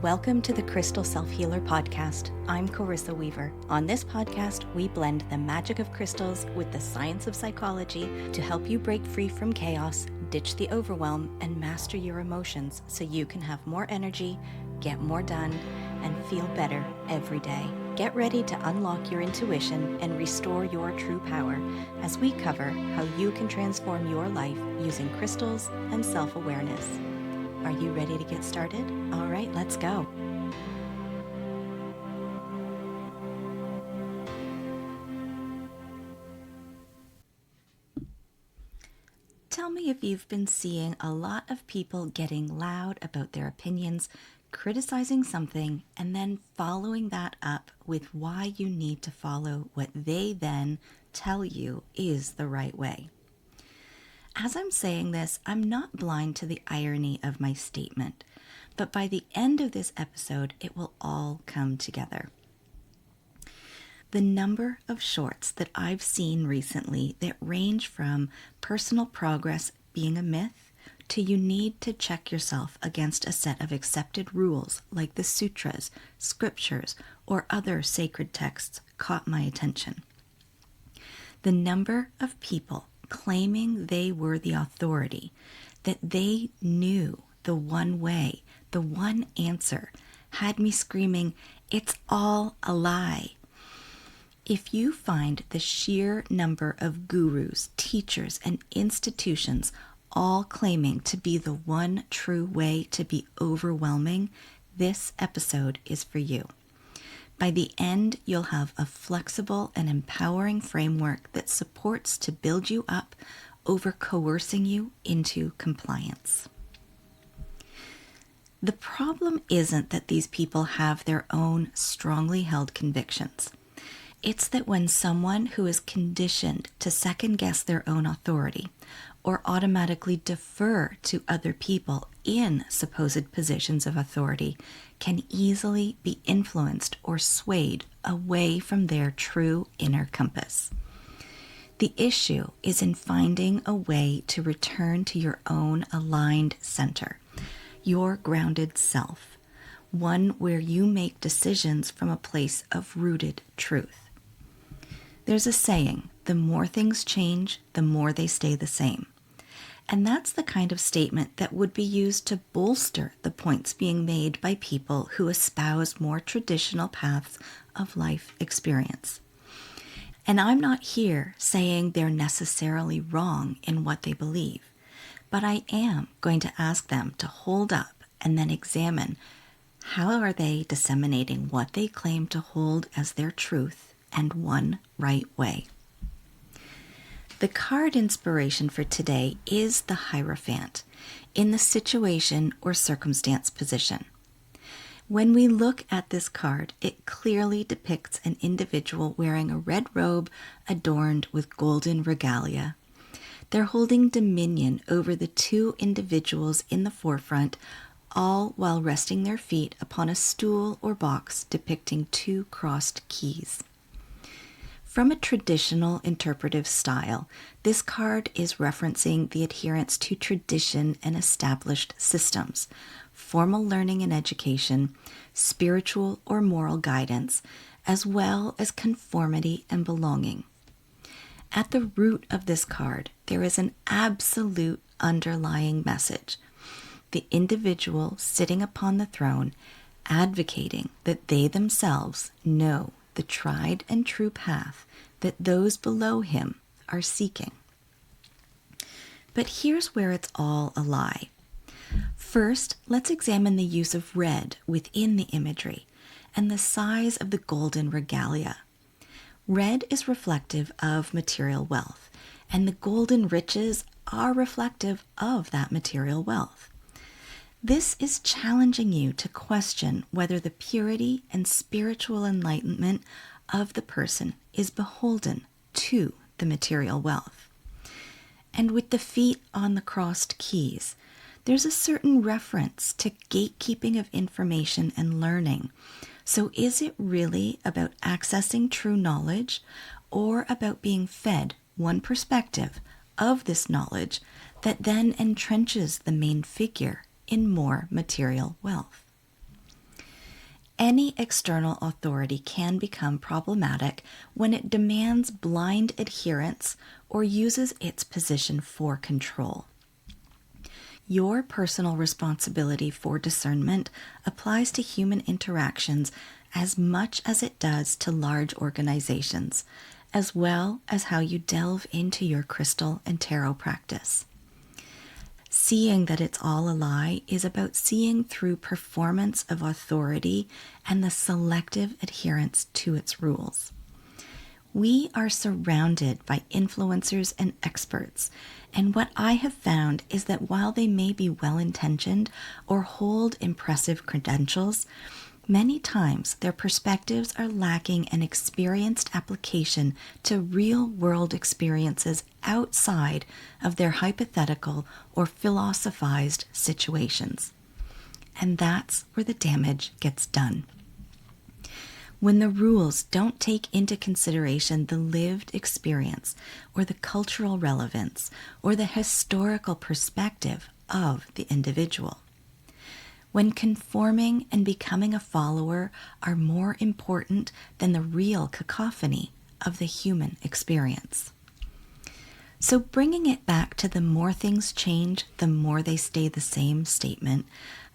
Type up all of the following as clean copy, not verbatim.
Welcome to the Crystal Self-Healer Podcast. I'm Carissa Weaver. On this podcast, we blend the magic of crystals with the science of psychology to help you break free from chaos, ditch the overwhelm, and master your emotions so you can have more energy, get more done, and feel better every day. Get ready to unlock your intuition and restore your true power as we cover how you can transform your life using crystals and self-awareness. Are you ready to get started? All right, let's go. Tell me if you've been seeing a lot of people getting loud about their opinions, criticizing something, and then following that up with why you need to follow what they then tell you is the right way. As I'm saying this, I'm not blind to the irony of my statement, but by the end of this episode, it will all come together. The number of shorts that I've seen recently that range from personal progress being a myth to you need to check yourself against a set of accepted rules like the sutras, scriptures, or other sacred texts caught my attention. The number of people claiming they were the authority, that they knew the one way, the one answer, had me screaming, "It's all a lie." If you find the sheer number of gurus, teachers, and institutions all claiming to be the one true way to be overwhelming, this episode is for you. By the end, you'll have a flexible and empowering framework that supports to build you up over coercing you into compliance. The problem isn't that these people have their own strongly held convictions. It's that when someone who is conditioned to second-guess their own authority or automatically defer to other people in supposed positions of authority can easily be influenced or swayed away from their true inner compass. The issue is in finding a way to return to your own aligned center, your grounded self, one where you make decisions from a place of rooted truth. There's a saying, the more things change, the more they stay the same. And that's the kind of statement that would be used to bolster the points being made by people who espouse more traditional paths of life experience. And I'm not here saying they're necessarily wrong in what they believe, but I am going to ask them to hold up and then examine how are they disseminating what they claim to hold as their truth and one right way. The card inspiration for today is the Hierophant in the situation or circumstance position. When we look at this card, it clearly depicts an individual wearing a red robe adorned with golden regalia. They're holding dominion over the two individuals in the forefront, all while resting their feet upon a stool or box depicting two crossed keys. From a traditional interpretive style, this card is referencing the adherence to tradition and established systems, formal learning and education, spiritual or moral guidance, as well as conformity and belonging. At the root of this card, there is an absolute underlying message. The individual sitting upon the throne advocating that they themselves know the tried and true path that those below him are seeking. But here's where it's all a lie. First, let's examine the use of red within the imagery and the size of the golden regalia. Red is reflective of material wealth, and the golden riches are reflective of that material wealth. This is challenging you to question whether the purity and spiritual enlightenment of the person is beholden to the material wealth. And with the feet on the crossed keys, there's a certain reference to gatekeeping of information and learning. So is it really about accessing true knowledge or about being fed one perspective of this knowledge that then entrenches the main figure in more material wealth? Any external authority can become problematic when it demands blind adherence or uses its position for control. Your personal responsibility for discernment applies to human interactions as much as it does to large organizations, as well as how you delve into your crystal and tarot practice. Seeing that it's all a lie is about seeing through performance of authority and the selective adherence to its rules. We are surrounded by influencers and experts, and what I have found is that while they may be well-intentioned or hold impressive credentials, many times their perspectives are lacking an experienced application to real-world experiences outside of their hypothetical or philosophized situations. And that's where the damage gets done. When the rules don't take into consideration the lived experience or the cultural relevance or the historical perspective of the individual. When conforming and becoming a follower are more important than the real cacophony of the human experience. So bringing it back to the more things change, the more they stay the same statement,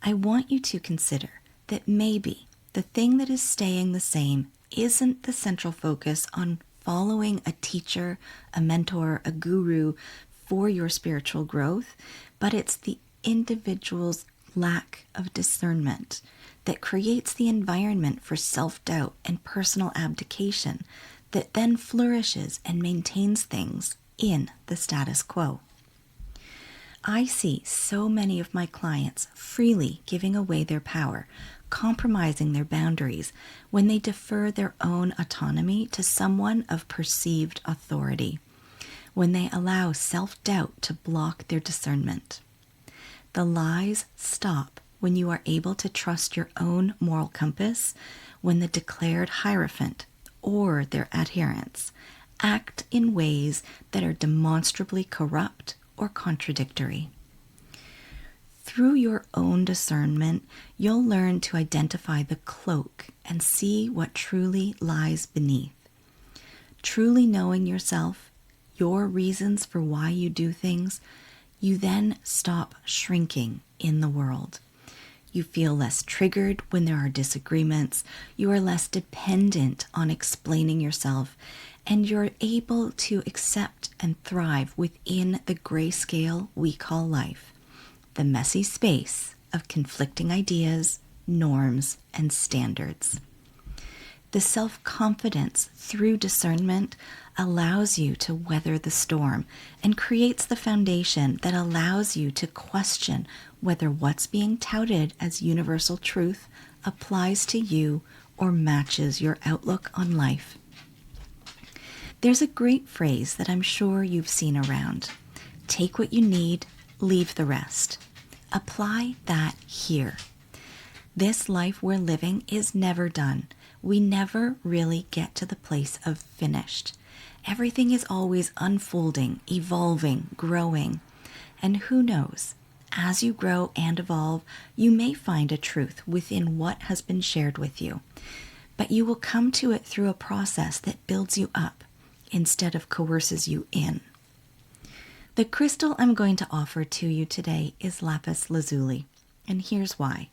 I want you to consider that maybe the thing that is staying the same isn't the central focus on following a teacher, a mentor, a guru for your spiritual growth, but it's the individual's lack of discernment that creates the environment for self-doubt and personal abdication that then flourishes and maintains things in the status quo. I see so many of my clients freely giving away their power, compromising their boundaries when they defer their own autonomy to someone of perceived authority, when they allow self-doubt to block their discernment. The lies stop when you are able to trust your own moral compass, when the declared Hierophant or their adherents act in ways that are demonstrably corrupt or contradictory. Through your own discernment, you'll learn to identify the cloak and see what truly lies beneath. Truly knowing yourself, your reasons for why you do things, you then stop shrinking in the world. You feel less triggered when there are disagreements, you are less dependent on explaining yourself, and you're able to accept and thrive within the grayscale we call life, the messy space of conflicting ideas, norms, and standards. The self-confidence through discernment allows you to weather the storm and creates the foundation that allows you to question whether what's being touted as universal truth applies to you or matches your outlook on life. There's a great phrase that I'm sure you've seen around. Take what you need, leave the rest. Apply that here. This life we're living is never done. We never really get to the place of finished. Everything is always unfolding, evolving, growing. And who knows, as you grow and evolve, you may find a truth within what has been shared with you. But you will come to it through a process that builds you up instead of coerces you in. The crystal I'm going to offer to you today is Lapis Lazuli, and here's why.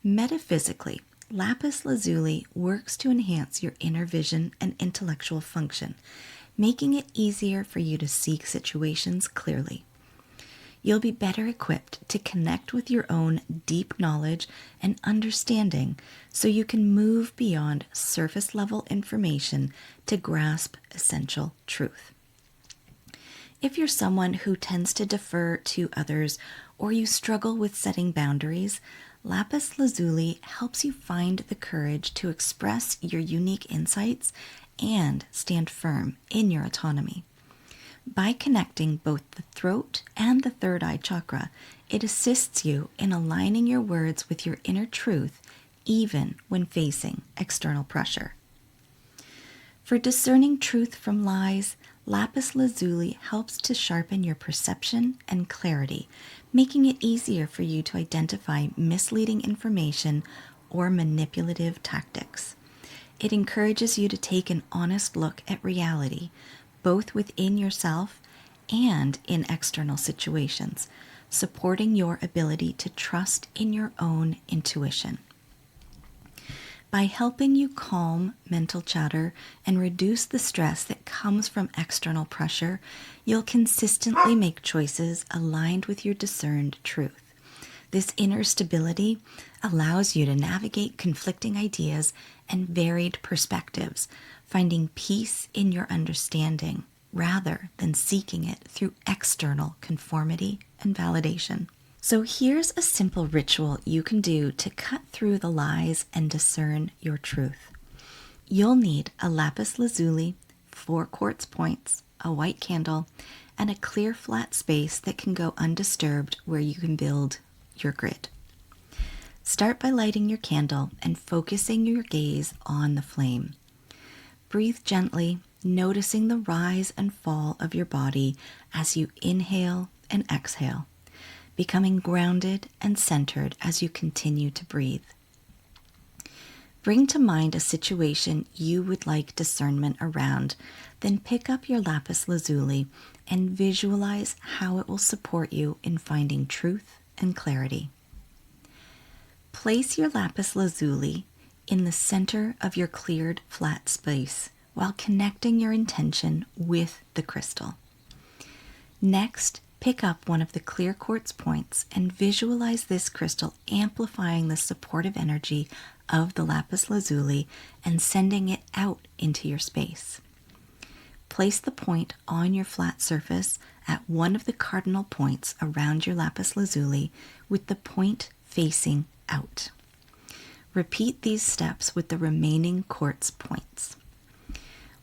Metaphysically, Lapis Lazuli works to enhance your inner vision and intellectual function, making it easier for you to see situations clearly. You'll be better equipped to connect with your own deep knowledge and understanding so you can move beyond surface-level information to grasp essential truth. If you're someone who tends to defer to others or you struggle with setting boundaries, Lapis Lazuli helps you find the courage to express your unique insights and stand firm in your autonomy. By connecting both the throat and the third eye chakra, it assists you in aligning your words with your inner truth, even when facing external pressure. For discerning truth from lies, Lapis Lazuli helps to sharpen your perception and clarity, making it easier for you to identify misleading information or manipulative tactics. It encourages you to take an honest look at reality, both within yourself and in external situations, supporting your ability to trust in your own intuition. By helping you calm mental chatter and reduce the stress that comes from external pressure, you'll consistently make choices aligned with your discerned truth. This inner stability allows you to navigate conflicting ideas and varied perspectives, finding peace in your understanding rather than seeking it through external conformity and validation. So here's a simple ritual you can do to cut through the lies and discern your truth. You'll need a Lapis Lazuli, 4 quartz points, a white candle, and a clear flat space that can go undisturbed where you can build your grid. Start by lighting your candle and focusing your gaze on the flame. Breathe gently, noticing the rise and fall of your body as you inhale and exhale, becoming grounded and centered as you continue to breathe. Bring to mind a situation you would like discernment around, then pick up your Lapis Lazuli and visualize how it will support you in finding truth and clarity. Place your Lapis Lazuli in the center of your cleared flat space while connecting your intention with the crystal. Next, pick up one of the clear quartz points and visualize this crystal amplifying the supportive energy of the Lapis Lazuli and sending it out into your space. Place the point on your flat surface at one of the cardinal points around your Lapis Lazuli with the point facing out. Repeat these steps with the remaining quartz points.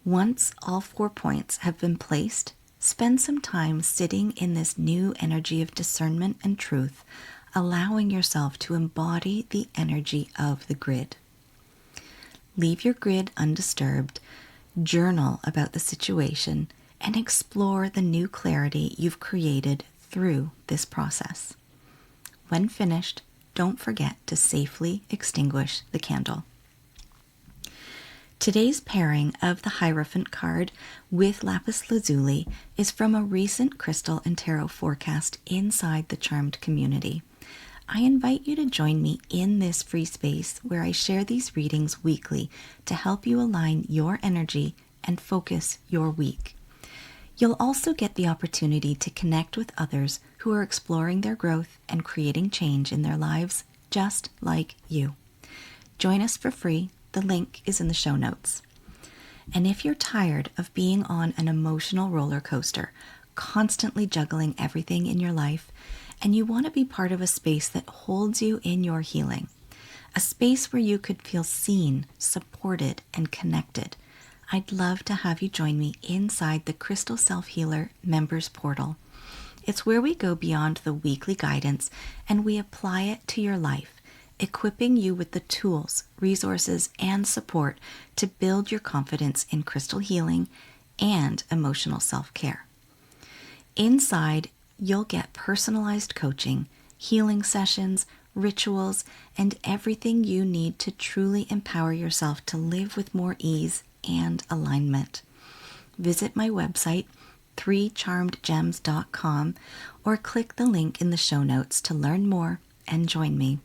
Once all 4 points have been placed, spend some time sitting in this new energy of discernment and truth, allowing yourself to embody the energy of the grid. Leave your grid undisturbed, journal about the situation, and explore the new clarity you've created through this process. When finished, don't forget to safely extinguish the candle. Today's pairing of the Hierophant card with Lapis Lazuli is from a recent crystal and tarot forecast inside the Charmed community. I invite you to join me in this free space where I share these readings weekly to help you align your energy and focus your week. You'll also get the opportunity to connect with others who are exploring their growth and creating change in their lives just like you. Join us for free. The link is in the show notes. And if you're tired of being on an emotional roller coaster, constantly juggling everything in your life, and you want to be part of a space that holds you in your healing, a space where you could feel seen, supported, and connected, I'd love to have you join me inside the Crystal Self-Healer Members Portal. It's where we go beyond the weekly guidance and we apply it to your life, equipping you with the tools, resources, and support to build your confidence in crystal healing and emotional self-care. Inside, you'll get personalized coaching, healing sessions, rituals, and everything you need to truly empower yourself to live with more ease and alignment. Visit my website, 3charmedgems.com, or click the link in the show notes to learn more and join me.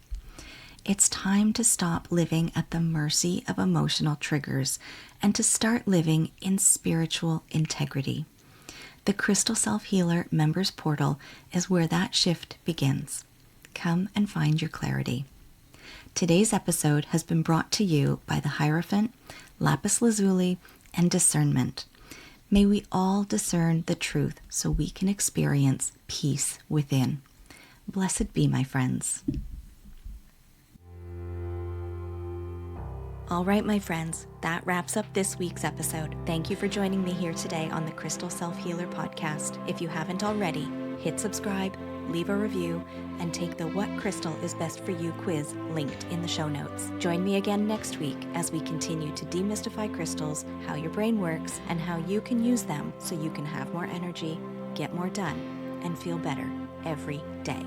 It's time to stop living at the mercy of emotional triggers and to start living in spiritual integrity. The Crystal Self-Healer Members Portal is where that shift begins. Come and find your clarity. Today's episode has been brought to you by the Hierophant, Lapis Lazuli, and Discernment. May we all discern the truth so we can experience peace within. Blessed be, my friends. All right, my friends, that wraps up this week's episode. Thank you for joining me here today on the Crystal Self-Healer podcast. If you haven't already, hit subscribe, leave a review, and take the What Crystal is Best for You quiz linked in the show notes. Join me again next week as we continue to demystify crystals, how your brain works, and how you can use them so you can have more energy, get more done, and feel better every day.